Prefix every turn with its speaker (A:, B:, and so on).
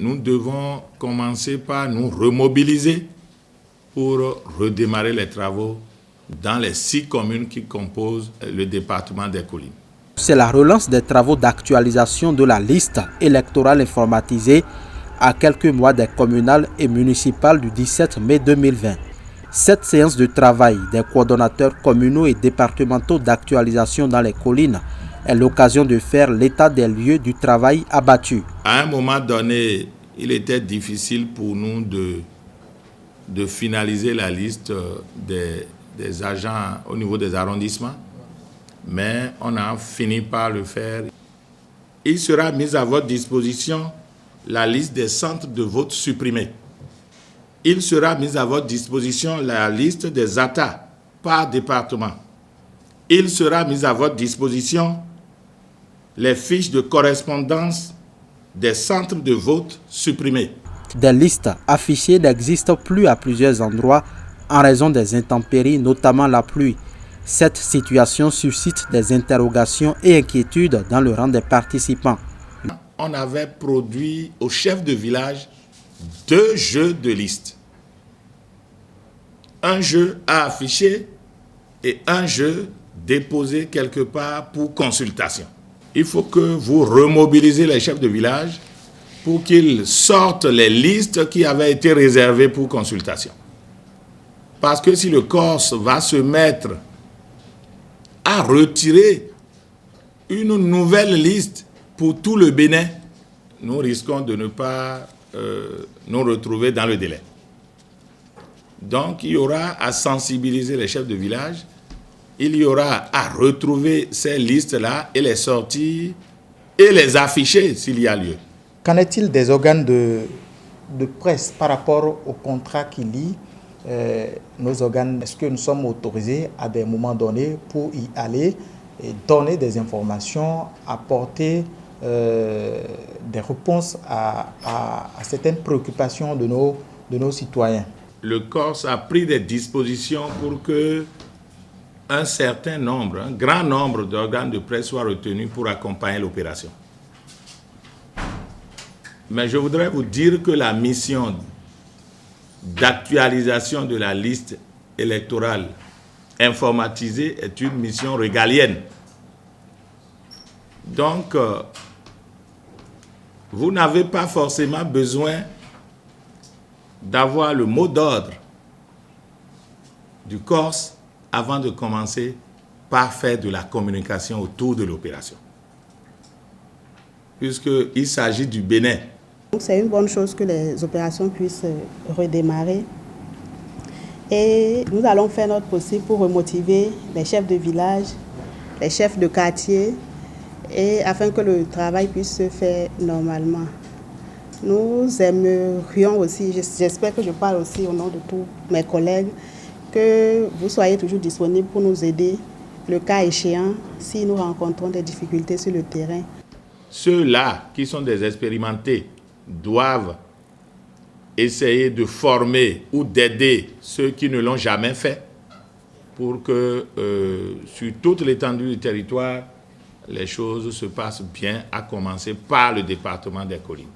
A: nous devons commencer par nous remobiliser pour redémarrer les travaux dans les 6 communes qui composent le département des Collines.
B: C'est la relance des travaux d'actualisation de la liste électorale informatisée à quelques mois des communales et municipales du 17 mai 2020. Cette séance de travail des coordonnateurs communaux et départementaux d'actualisation dans les collines est l'occasion de faire l'état des lieux du travail abattu.
A: À un moment donné, il était difficile pour nous de finaliser la liste des agents au niveau des arrondissements, mais on a fini par le faire. Il sera mis à votre disposition la liste des centres de vote supprimés. Il sera mis à votre disposition la liste des ATA par département. Il sera mis à votre disposition les fiches de correspondance des centres de vote supprimés.
B: Des listes affichées n'existent plus à plusieurs endroits en raison des intempéries, notamment la pluie. Cette situation suscite des interrogations et inquiétudes dans le rang des participants.
A: On avait produit au chef de village 2 jeux de liste. Un jeu à afficher et un jeu déposé quelque part pour consultation. Il faut que vous remobilisez les chefs de village pour qu'ils sortent les listes qui avaient été réservées pour consultation. Parce que si le Corse va se mettre à retirer une nouvelle liste pour tout le Bénin, nous risquons de ne pas nous retrouver dans le délai. Donc, il y aura à sensibiliser les chefs de village, il y aura à retrouver ces listes-là et les sortir et les afficher s'il y a lieu.
C: Qu'en est-il des organes de presse par rapport au contrat qui lie nos organes? Est-ce que nous sommes autorisés à des moments donnés pour y aller et donner des informations, apporter des réponses à certaines préoccupations de nos citoyens?
A: Le Corse a pris des dispositions pour que un certain nombre, un grand nombre d'organes de presse soient retenus pour accompagner l'opération. Mais je voudrais vous dire que la mission d'actualisation de la liste électorale informatisée est une mission régalienne. Donc, vous n'avez pas forcément besoin d'avoir le mot d'ordre du Corse avant de commencer par faire de la communication autour de l'opération. Puisqu'il s'agit du Bénin.
D: C'est une bonne chose que les opérations puissent redémarrer. Et nous allons faire notre possible pour remotiver les chefs de village, les chefs de quartier, et afin que le travail puisse se faire normalement. Nous aimerions aussi, j'espère que je parle aussi au nom de tous mes collègues, que vous soyez toujours disponibles pour nous aider, le cas échéant, si nous rencontrons des difficultés sur le terrain.
A: Ceux-là qui sont des expérimentés doivent essayer de former ou d'aider ceux qui ne l'ont jamais fait pour que sur toute l'étendue du territoire, les choses se passent bien, à commencer par le département des Collines.